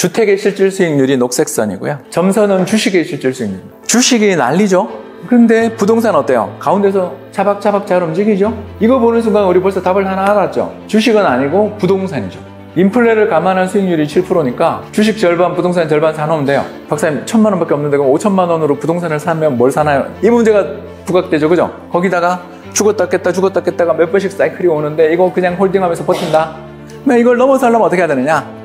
주택의 실질 수익률이 녹색선이고요. 점선은 주식의 실질 수익률입니다. 주식이 난리죠? 근데 부동산 어때요? 가운데서 차박차박 잘 움직이죠? 이거 보는 순간 우리 벌써 답을 하나 알았죠? 주식은 아니고 부동산이죠. 인플레를 감안한 수익률이 7%니까 주식 절반, 부동산 절반 사놓으면 돼요. 박사님 1,000만 원밖에 없는데 그럼 5,000만 원으로 부동산을 사면 뭘 사나요? 이 문제가 부각되죠, 그죠? 거기다가 죽었다 깼다가 몇 번씩 사이클이 오는데 이거 그냥 홀딩하면서 버틴다? 그럼 이걸 넘어서 하려면 어떻게 해야 되느냐?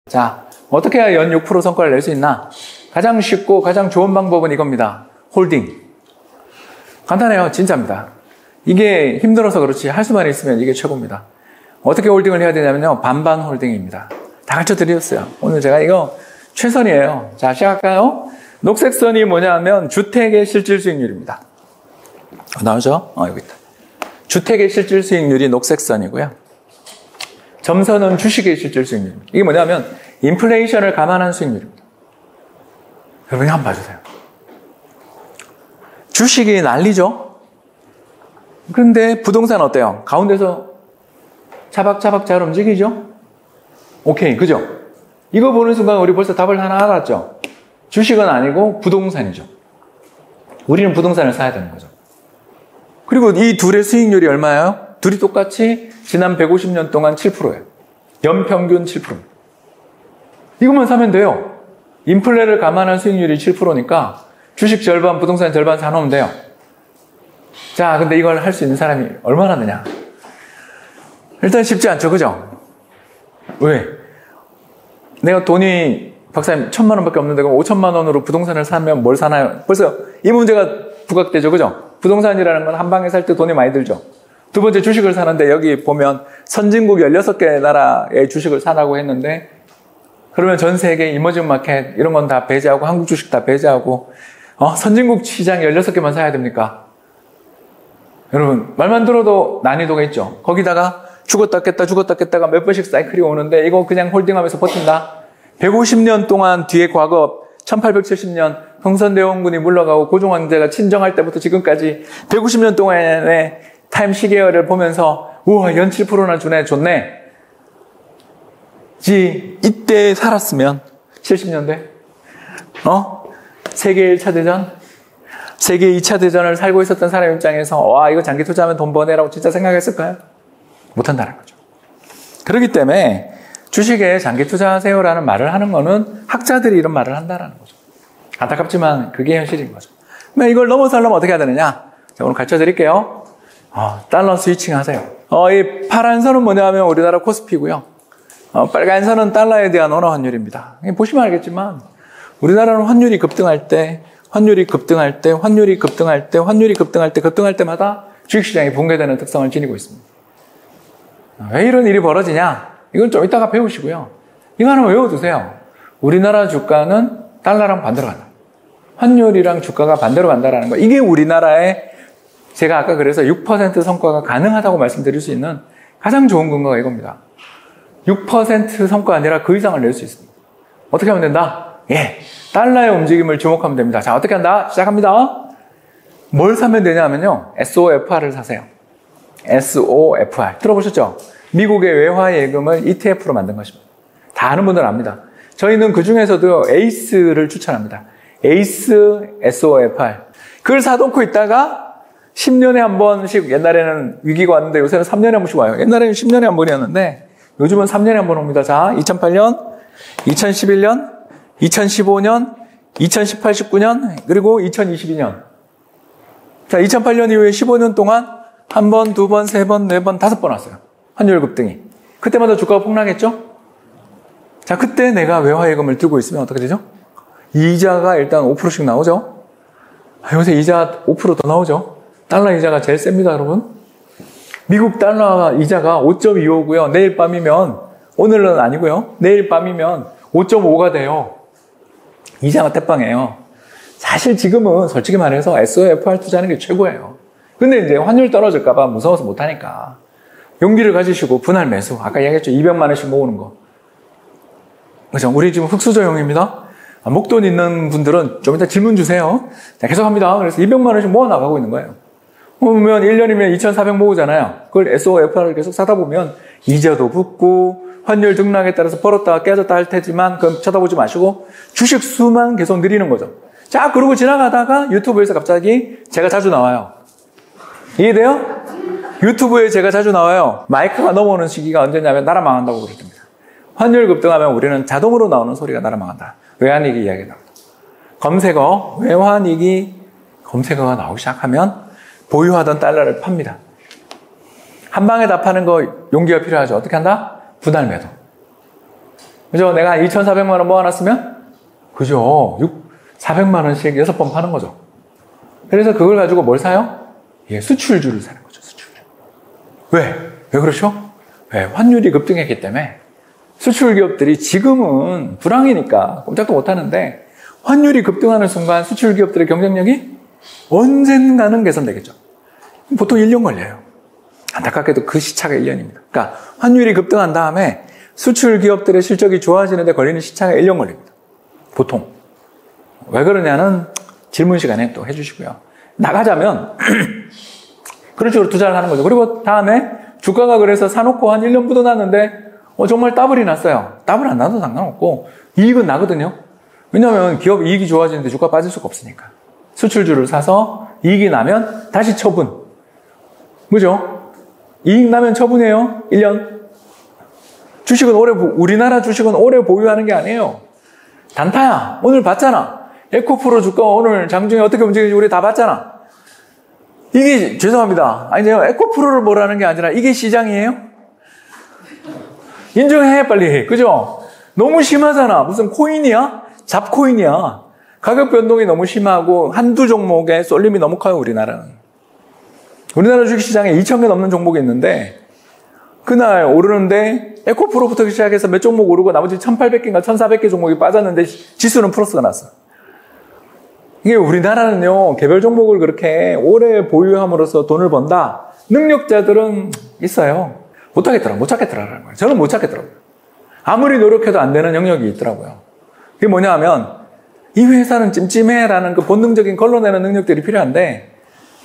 자, 어떻게 해야 연 6% 성과를 낼 수 있나? 가장 쉽고 가장 좋은 방법은 이겁니다. 홀딩. 간단해요. 진짜입니다. 이게 힘들어서 그렇지 할 수만 있으면 이게 최고입니다. 어떻게 홀딩을 해야 되냐면요. 반반 홀딩입니다. 다 가르쳐 드렸어요. 오늘 제가 이거 최선이에요. 자, 시작할까요? 녹색선이 뭐냐면 주택의 실질 수익률입니다. 나오죠? 여기 있다. 주택의 실질 수익률이 녹색선이고요. 점선은 주식의 실질 수익률입니다. 이게 뭐냐면 인플레이션을 감안한 수익률입니다. 여러분 한번 봐주세요. 주식이 난리죠? 그런데 부동산 어때요? 가운데서 차박차박 잘 움직이죠? 오케이, 그죠? 이거 보는 순간 우리 벌써 답을 하나 알았죠? 주식은 아니고 부동산이죠. 우리는 부동산을 사야 되는 거죠. 그리고 이 둘의 수익률이 얼마예요? 둘이 똑같이 지난 150년 동안 7%예요. 연평균 7%. 이것만 사면 돼요. 인플레를 감안한 수익률이 7%니까 주식 절반, 부동산 절반 사놓으면 돼요. 자, 근데 이걸 할 수 있는 사람이 얼마나 되냐? 일단 쉽지 않죠, 그죠? 왜? 내가 돈이 박사님 1,000만 원밖에 없는데 그럼 5,000만 원으로 부동산을 사면 뭘 사나요? 벌써 이 문제가 부각되죠, 그죠? 부동산이라는 건 한 방에 살 때 돈이 많이 들죠. 두 번째 주식을 사는데 여기 보면 선진국 16개 나라의 주식을 사라고 했는데 그러면 전 세계 이머징 마켓 이런 건 다 배제하고 한국 주식 다 배제하고 선진국 시장 16개만 사야 됩니까? 여러분 말만 들어도 난이도가 있죠. 거기다가 죽었다 깼다가 몇 번씩 사이클이 오는데 이거 그냥 홀딩하면서 버틴다? 150년 동안 뒤에 과거 1870년 흥선대원군이 물러가고 고종황제가 친정할 때부터 지금까지 150년 동안의 타임 시계열을 보면서 우와 연 7%나 주네 좋네. 이때 살았으면 70년대 세계 1차 대전 세계 2차 대전을 살고 있었던 사람 입장에서 와 이거 장기 투자하면 돈 버네라고 진짜 생각했을까요? 못한다는 거죠. 그렇기 때문에 주식에 장기 투자하세요라는 말을 하는 거는 학자들이 이런 말을 한다는 거죠. 안타깝지만 그게 현실인 거죠. 그러면 이걸 넘어서 하려면 어떻게 해야 되느냐? 제가 오늘 가르쳐 드릴게요. 달러 스위칭 하세요. 이 파란 선은 뭐냐면 우리나라 코스피고요. 빨간 선은 달러에 대한 원화 환율입니다. 보시면 알겠지만 우리나라는 환율이 급등할 때마다 주식시장이 붕괴되는 특성을 지니고 있습니다. 왜 이런 일이 벌어지냐? 이건 좀 이따가 배우시고요. 이거 하나 외워두세요. 우리나라 주가는 달러랑 반대로 간다. 환율이랑 주가가 반대로 간다라는 거. 이게 우리나라의 제가 아까 그래서 6% 성과가 가능하다고 말씀드릴 수 있는 가장 좋은 근거가 이겁니다. 6% 성과 아니라 그 이상을 낼 수 있습니다. 어떻게 하면 된다? 달러의 움직임을 주목하면 됩니다. 자, 어떻게 한다? 시작합니다. 뭘 사면 되냐면요. SOFR을 사세요. SOFR. 들어보셨죠? 미국의 외화 예금을 ETF로 만든 것입니다. 다 아는 분들은 압니다. 저희는 그 중에서도 에이스를 추천합니다. 에이스 SOFR. 그걸 사놓고 있다가 10년에 한 번씩 옛날에는 위기가 왔는데 요새는 3년에 한 번씩 와요. 옛날에는 10년에 한 번이었는데 요즘은 3년에 한 번 옵니다. 자, 2008년, 2011년, 2015년, 2018, 19년, 그리고 2022년. 자, 2008년 이후에 15년 동안 한 번, 두 번, 세 번, 네 번, 5번 왔어요. 환율 급등이. 그때마다 주가가 폭락했죠? 자, 그때 내가 외화예금을 들고 있으면 어떻게 되죠? 이자가 일단 5%씩 나오죠? 요새 이자 5% 더 나오죠? 달러 이자가 제일 셉니다, 여러분. 미국 달러 이자가 5.25고요. 내일 밤이면, 오늘은 아니고요. 내일 밤이면 5.5가 돼요. 이자가 대빵해요. 사실 지금은 솔직히 말해서 SOFR 투자하는 게 최고예요. 근데 이제 환율 떨어질까봐 무서워서 못하니까. 용기를 가지시고 분할 매수. 아까 얘기했죠. 200만 원씩 모으는 거. 그죠? 우리 지금 흑수저용입니다. 목돈 있는 분들은 좀 이따 질문 주세요. 자, 계속 합니다. 그래서 200만 원씩 모아 나가고 있는 거예요. 보면 1년이면 2,400 모으잖아요. 그걸 SOFR을 계속 사다 보면 이자도 붙고 환율 등락에 따라서 벌었다가 깨졌다 할 테지만 그럼 쳐다보지 마시고 주식 수만 계속 늘리는 거죠. 자, 그러고 지나가다가 유튜브에서 갑자기 제가 자주 나와요. 이해돼요? 유튜브에 제가 자주 나와요. 마이크가 넘어오는 시기가 언제냐면 나라 망한다고 그럴 때입니다. 환율 급등하면 우리는 자동으로 나오는 소리가 나라 망한다. 외환위기 이야기가 나옵니다. 검색어, 외환위기 검색어가 나오기 시작하면 보유하던 달러를 팝니다. 한 방에 다 파는 거 용기가 필요하죠. 어떻게 한다? 분할 매도. 그죠? 내가 2,400만 원 모아놨으면 그죠? 400만 원씩 6번 파는 거죠. 그래서 그걸 가지고 뭘 사요? 예, 수출주를 사는 거죠. 수출주. 왜 그렇죠? 왜? 환율이 급등했기 때문에 수출 기업들이 지금은 불황이니까 꼼짝도 못 하는데 환율이 급등하는 순간 수출 기업들의 경쟁력이 언젠가는 개선되겠죠. 보통 1년 걸려요. 안타깝게도 그 시차가 1년입니다. 그러니까 환율이 급등한 다음에 수출 기업들의 실적이 좋아지는데 걸리는 시차가 1년 걸립니다. 보통. 왜 그러냐는 질문 시간에 또 해주시고요. 나가자면 그런 식으로 투자를 하는 거죠. 그리고 다음에 주가가 그래서 사놓고 한 1년 묻어놨는데 정말 더블이 났어요. 더블 안 나도 상관없고 이익은 나거든요. 왜냐하면 기업 이익이 좋아지는데 주가 빠질 수가 없으니까. 수출주를 사서 이익이 나면 다시 처분. 그죠? 이익 나면 처분해요. 1년. 주식은 우리나라 주식은 오래 보유하는 게 아니에요. 단타야. 오늘 봤잖아. 에코프로 주가 오늘 장중에 어떻게 움직이는지 우리 다 봤잖아. 이게, 죄송합니다. 아니요. 에코프로를 뭐라는 게 아니라 이게 시장이에요? 인정해, 빨리. 그죠? 너무 심하잖아. 무슨 코인이야? 잡코인이야. 가격 변동이 너무 심하고 한두 종목에 쏠림이 너무 커요, 우리나라는. 우리나라 주식시장에 2,000개 넘는 종목이 있는데 그날 오르는데 에코프로부터 시작해서 몇 종목 오르고 나머지 1,800개인가 1,400개 종목이 빠졌는데 지수는 플러스가 났어. 이게 우리나라는요, 개별 종목을 그렇게 오래 보유함으로써 돈을 번다. 능력자들은 있어요. 못 찾겠더라고요. 저는 못 찾겠더라고요. 아무리 노력해도 안 되는 영역이 있더라고요. 그게 뭐냐 하면 이 회사는 찜찜해라는 그 본능적인 걸러내는 능력들이 필요한데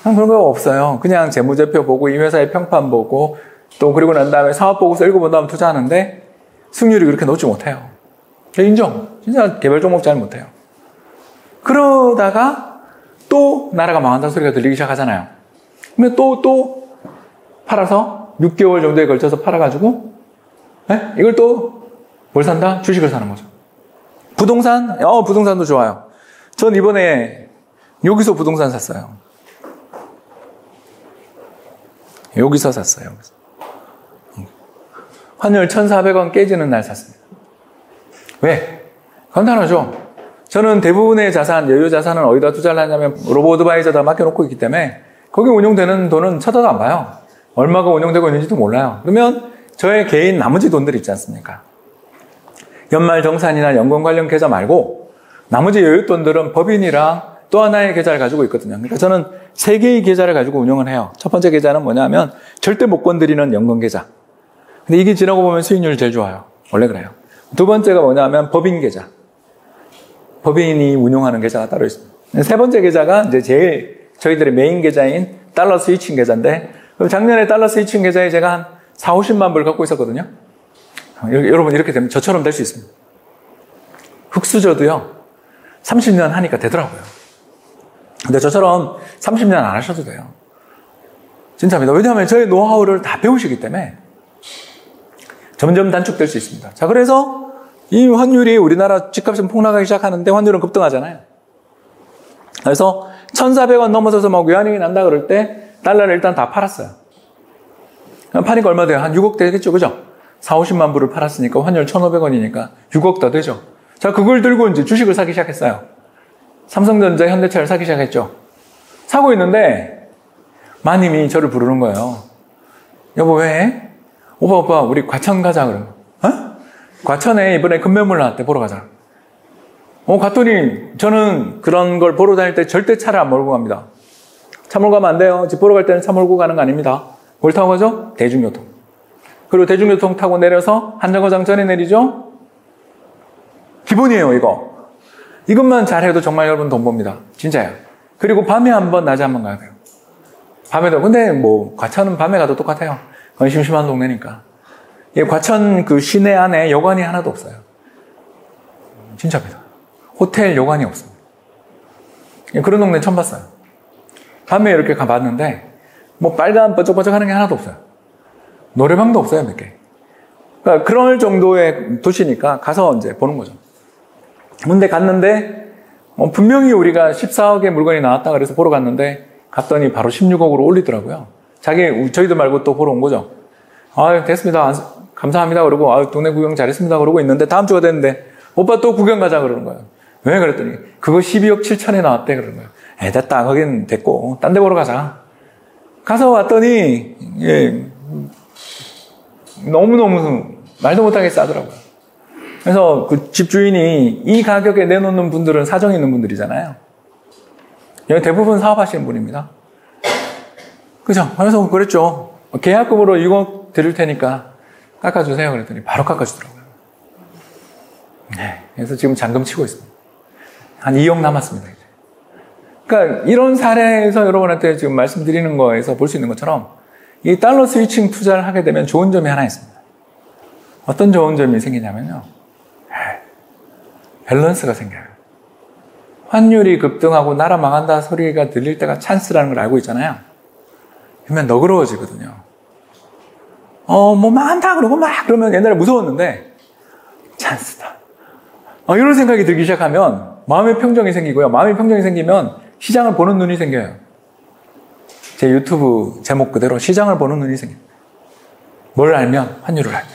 그런 거 없어요. 그냥 재무제표 보고 이 회사의 평판 보고 또 그리고 난 다음에 사업보고서 읽어본 다음 투자하는데 승률이 그렇게 높지 못해요. 인정. 진짜 개별 종목 잘 못해요. 그러다가 또 나라가 망한다는 소리가 들리기 시작하잖아요. 그러면 또 팔아서 6개월 정도에 걸쳐서 팔아가지고 이걸 또 뭘 산다? 주식을 사는 거죠. 부동산? 부동산도 좋아요. 전 이번에 여기서 부동산 샀어요. 여기서 샀어요. 환율 1,400원 깨지는 날 샀습니다. 왜? 간단하죠. 저는 대부분의 자산, 여유 자산은 어디다 투자를 하냐면 로보어드바이저다 맡겨놓고 있기 때문에 거기 운용되는 돈은 쳐다도 안 봐요. 얼마가 운용되고 있는지도 몰라요. 그러면 저의 개인 나머지 돈들이 있지 않습니까? 연말 정산이나 연금 관련 계좌 말고 나머지 여윳돈들은 법인이랑 또 하나의 계좌를 가지고 있거든요. 그러니까 저는 3개의 계좌를 가지고 운영을 해요. 첫 번째 계좌는 뭐냐면 절대 못 건드리는 연금 계좌. 근데 이게 지나고 보면 수익률이 제일 좋아요. 원래 그래요. 두 번째가 뭐냐면 법인 계좌. 법인이 운용하는 계좌가 따로 있습니다. 세 번째 계좌가 이제 제일 저희들의 메인 계좌인 달러 스위칭 계좌인데 작년에 달러 스위칭 계좌에 제가 한 4, 50만 불 갖고 있었거든요. 여러분 이렇게 되면 저처럼 될 수 있습니다. 흑수저도요 30년 하니까 되더라고요. 근데 저처럼 30년 안 하셔도 돼요. 진짜입니다. 왜냐하면 저의 노하우를 다 배우시기 때문에 점점 단축될 수 있습니다. 자, 그래서 이 환율이 우리나라 집값은 폭락하기 시작하는데 환율은 급등하잖아요. 그래서 1,400원 넘어서서 막 외환위기 난다 그럴 때 달러를 일단 다 팔았어요. 파니까 얼마 돼요? 한 6억 되겠죠, 그죠? 4, 50만 불을 팔았으니까 환율 1,500원이니까 6억 더 되죠. 자, 그걸 들고 이제 주식을 사기 시작했어요. 삼성전자, 현대차를 사기 시작했죠. 사고 있는데 마님이 저를 부르는 거예요. 여보 왜? 오빠 우리 과천 가자 그러면. 과천에 이번에 금매물 나왔대. 보러 가자. 갔더니 저는 그런 걸 보러 다닐 때 절대 차를 안 몰고 갑니다. 차 몰고 가면 안 돼요. 집 보러 갈 때는 차 몰고 가는 거 아닙니다. 뭘 타고 가죠? 대중교통. 그리고 대중교통 타고 내려서 한정거장전에 내리죠? 기본이에요, 이거. 이것만 잘해도 정말 여러분 돈 법니다. 진짜예요. 그리고 밤에 한 번, 낮에 한 번 가야 돼요. 밤에도, 근데 뭐, 과천은 밤에 가도 똑같아요. 거의 심심한 동네니까. 이 과천 그 시내 안에 여관이 하나도 없어요. 진짜입니다. 호텔 여관이 없습니다. 그런 동네 처음 봤어요. 밤에 이렇게 가봤는데, 뭐 빨간 번쩍번쩍 하는 게 하나도 없어요. 노래방도 없어요, 몇 개. 그러니까 그럴 정도의 도시니까 가서 이제 보는 거죠. 근데 갔는데, 분명히 우리가 14억의 물건이 나왔다 그래서 보러 갔는데, 갔더니 바로 16억으로 올리더라고요. 저희들 말고 또 보러 온 거죠. 아, 됐습니다. 감사합니다. 그러고, 동네 구경 잘했습니다. 그러고 있는데, 다음 주가 됐는데, 오빠 또 구경 가자 그러는 거예요. 왜 그랬더니, 그거 12억 7천에 나왔대 그러는 거예요. 됐다. 거긴 됐고, 딴 데 보러 가자. 가서 왔더니, 예, 너무너무 말도 못하게 싸더라고요. 그래서 그 집주인이 이 가격에 내놓는 분들은 사정이 있는 분들이잖아요. 여기 대부분 사업하시는 분입니다. 그죠? 그래서 그랬죠. 계약금으로 6억 드릴 테니까 깎아주세요. 그랬더니 바로 깎아주더라고요. 네. 그래서 지금 잔금 치고 있습니다. 한 2억 남았습니다. 이제. 그러니까 이런 사례에서 여러분한테 지금 말씀드리는 거에서 볼 수 있는 것처럼 이 달러 스위칭 투자를 하게 되면 좋은 점이 하나 있습니다. 어떤 좋은 점이 생기냐면요. 밸런스가 생겨요. 환율이 급등하고 나라 망한다 소리가 들릴 때가 찬스라는 걸 알고 있잖아요. 그러면 너그러워지거든요. 뭐 망한다 그러고 막 그러면 옛날에 무서웠는데 찬스다. 이런 생각이 들기 시작하면 마음의 평정이 생기고요. 마음의 평정이 생기면 시장을 보는 눈이 생겨요. 제 유튜브 제목 그대로 시장을 보는 눈이 생겨요. 뭘 알면? 환율을 알면.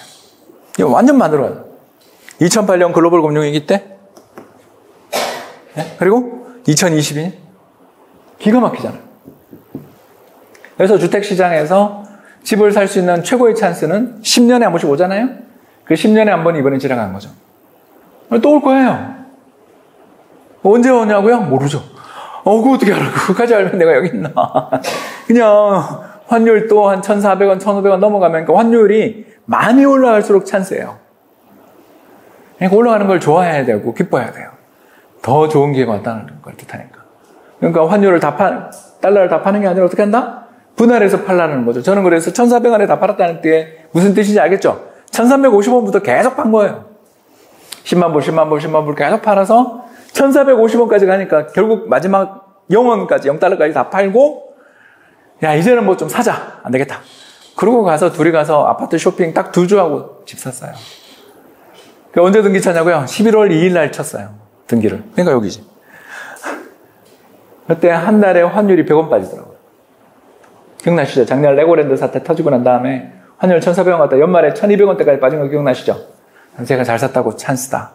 이거 완전 만들어요. 2008년 글로벌 금융위기 때 네? 그리고 2022년 기가 막히잖아요. 그래서 주택시장에서 집을 살 수 있는 최고의 찬스는 10년에 한 번씩 오잖아요. 그 10년에 한 번 이번에 지나간 거죠. 또 올 거예요. 언제 오냐고요? 모르죠. 그거 어떻게 알아? 그거까지 알면 내가 여기 있나. 그냥 환율 또 한 1,400원, 1,500원 넘어가면 그러니까 환율이 많이 올라갈수록 찬스예요. 그러니까 올라가는 걸 좋아해야 되고 기뻐해야 돼요. 더 좋은 기회가 왔다는 걸 뜻하니까. 그러니까 환율을 달러를 다 파는 게 아니라 어떻게 한다? 분할해서 팔라는 거죠. 저는 그래서 1,400원에 다 팔았다는 게 무슨 뜻인지 알겠죠? 1,350원부터 계속 판 거예요. 10만 불, 10만 불, 10만 불 계속 팔아서 1,450원까지 가니까 결국 마지막 0원까지, 0달러까지 다 팔고 야, 이제는 뭐 좀 사자. 안 되겠다. 그러고 가서 둘이 가서 아파트 쇼핑 딱 2주 하고 집 샀어요. 언제 등기 쳤냐고요? 11월 2일 날 쳤어요. 등기를. 그러니까 여기지. 그때 한 달에 환율이 100원 빠지더라고요. 기억나시죠? 작년 레고랜드 사태 터지고 난 다음에 환율 1,400원 갔다 연말에 1,200원대까지 빠진 거 기억나시죠? 제가 잘 샀다고 찬스다.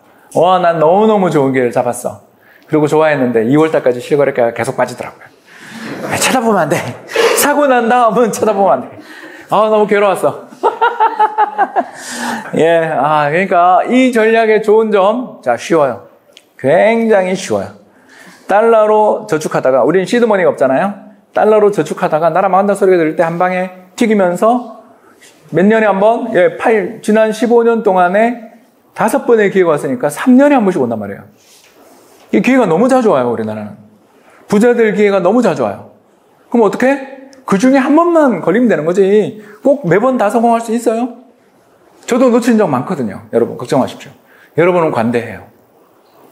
난 너무너무 좋은 기회를 잡았어. 그리고 좋아했는데 2월달까지 실거래가가 계속 빠지더라고요. 쳐다보면 안 돼. 사고 난 다음은 쳐다보면 안 돼. 너무 괴로웠어. 예, 그러니까 이 전략의 좋은 점, 자, 쉬워요. 굉장히 쉬워요. 달러로 저축하다가, 우리는 시드머니가 없잖아요. 달러로 저축하다가 나라 망한다 소리가 들릴 때 한 방에 튀기면서 몇 년에 한 번, 지난 15년 동안에 5번의 기회가 왔으니까 3년에 한 번씩 온단 말이에요. 이 기회가 너무 자주 와요, 우리나라는. 부자들 기회가 너무 자주 와요. 그럼 어떻게? 그 중에 한 번만 걸리면 되는 거지. 꼭 매번 다 성공할 수 있어요? 저도 놓친 적 많거든요. 여러분, 걱정 마십시오. 여러분은 관대해요.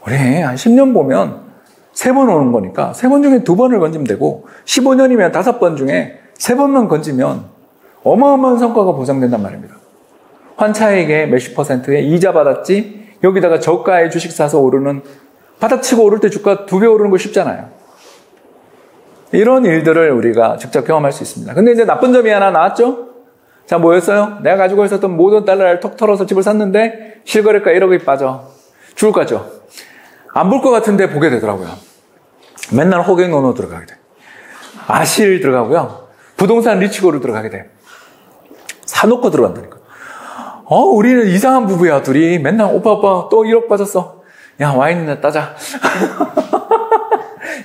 우리 한 10년 보면 3번 오는 거니까 3번 중에 2번을 건지면 되고 15년이면 5번 중에 3번만 건지면 어마어마한 성과가 보장된단 말입니다. 환차익에 몇십 %의 이자 받았지 여기다가 저가의 주식 사서 오르는 바닥치고 오를 때 주가 2배 오르는 거 쉽잖아요. 이런 일들을 우리가 직접 경험할 수 있습니다. 근데 이제 나쁜 점이 하나 나왔죠? 자, 뭐였어요? 내가 가지고 있었던 모든 달러를 톡 털어서 집을 샀는데 실거래가 1억이 빠져. 죽을 것 같죠? 안 볼 것 같은데 보게 되더라고요. 맨날 호갱노노 들어가게 돼. 아실 들어가고요. 부동산 리치고로 들어가게 돼. 사놓고 들어간다니까. 우리는 이상한 부부야, 둘이. 맨날 오빠 또 1억 빠졌어. 야, 와인이나 따자.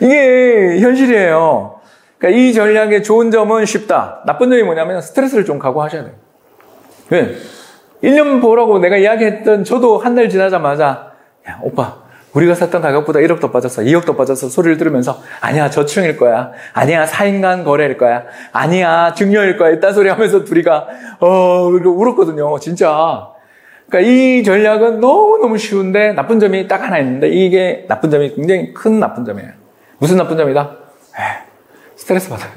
이게 현실이에요. 그러니까 이 전략의 좋은 점은 쉽다. 나쁜 점이 뭐냐면 스트레스를 좀 각오하셔야 돼요. 왜? 1년 보라고 내가 이야기했던 저도 한 달 지나자마자 야, 오빠 우리가 샀던 가격보다 1억 더 빠졌어, 2억 더 빠졌어 소리를 들으면서 아니야 저축일 거야, 아니야 사인간 거래일 거야, 아니야 증여일 거야 이딴 소리 하면서 둘이가 울었거든요. 진짜. 그러니까 이 전략은 너무너무 쉬운데 나쁜 점이 딱 하나 있는데 이게 나쁜 점이 굉장히 큰 나쁜 점이에요. 무슨 나쁜 점이다? 스트레스 받아요.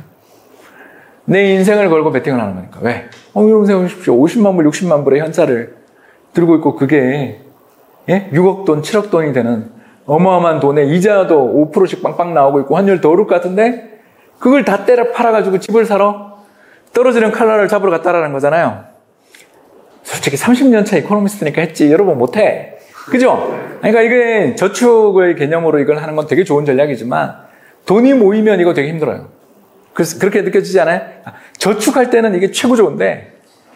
내 인생을 걸고 베팅을 하는 거니까. 왜? 여러분 생각하십시오. 50만 불, 60만 불의 현찰을 들고 있고 그게 6억 돈, 7억 돈이 되는 어마어마한 돈에 이자도 5%씩 빵빵 나오고 있고 환율 더 오를 것 같은데 그걸 다 때려 팔아가지고 집을 사러 떨어지는 칼날을 잡으러 갔다라는 거잖아요. 솔직히 30년 차 이코노미스트니까 했지 여러분 못해. 그죠? 그러니까 이게 저축의 개념으로 이걸 하는 건 되게 좋은 전략이지만 돈이 모이면 이거 되게 힘들어요. 그래서 그렇게 느껴지지 않아요? 저축할 때는 이게 최고 좋은데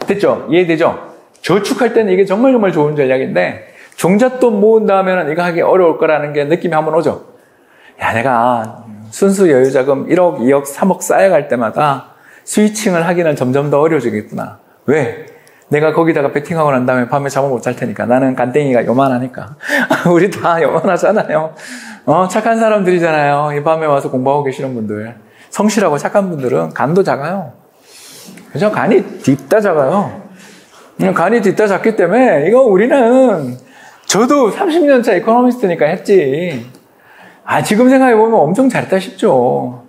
됐죠? 이해되죠? 저축할 때는 이게 정말 정말 좋은 전략인데 종잣돈 모은 다음에는 이거 하기 어려울 거라는 게 느낌이 한번 오죠. 야, 내가 순수 여유자금 1억, 2억, 3억 쌓여갈 때마다 스위칭을 하기는 점점 더 어려워지겠구나. 왜? 내가 거기다가 베팅하고 난 다음에 밤에 잠을 못 잘 테니까. 나는 간땡이가 요만하니까. 우리 다 요만하잖아요. 착한 사람들이잖아요. 이 밤에 와서 공부하고 계시는 분들. 성실하고 착한 분들은 간도 작아요. 그죠? 간이 뒷다 작아요. 간이 뒷다 작기 때문에 이거 우리는 저도 30년 차 이코노미스트니까 했지. 지금 생각해보면 엄청 잘했다 싶죠.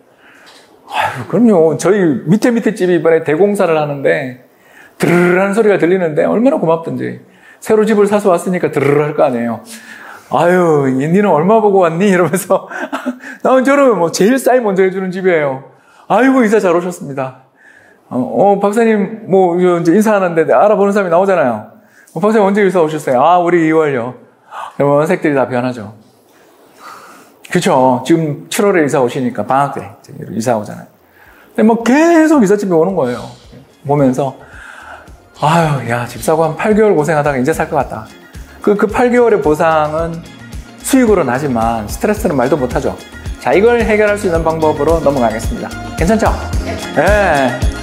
그럼요. 저희 밑에 집이 이번에 대공사를 하는데 드르르 하는 소리가 들리는데 얼마나 고맙던지. 새로 집을 사서 왔으니까 드르르 할 거 아니에요. 니는 얼마 보고 왔니? 이러면서 난 저는 제일 쌀 먼저 해주는 집이에요. 아이고 이사 잘 오셨습니다. 박사님 이제 인사하는데 알아보는 사람이 나오잖아요. 박사님 언제 이사 오셨어요? 우리 2월요. 그러면 색들이 다 변하죠. 그쵸? 지금 7월에 이사 오시니까 방학 때 이사 오잖아요. 근데 계속 이삿집에 오는 거예요. 보면서 집 사고 한 8개월 고생하다가 이제 살 것 같다. 그 8개월의 보상은 수익으로 나지만 스트레스는 말도 못하죠. 자, 이걸 해결할 수 있는 방법으로 넘어가겠습니다. 괜찮죠? 네.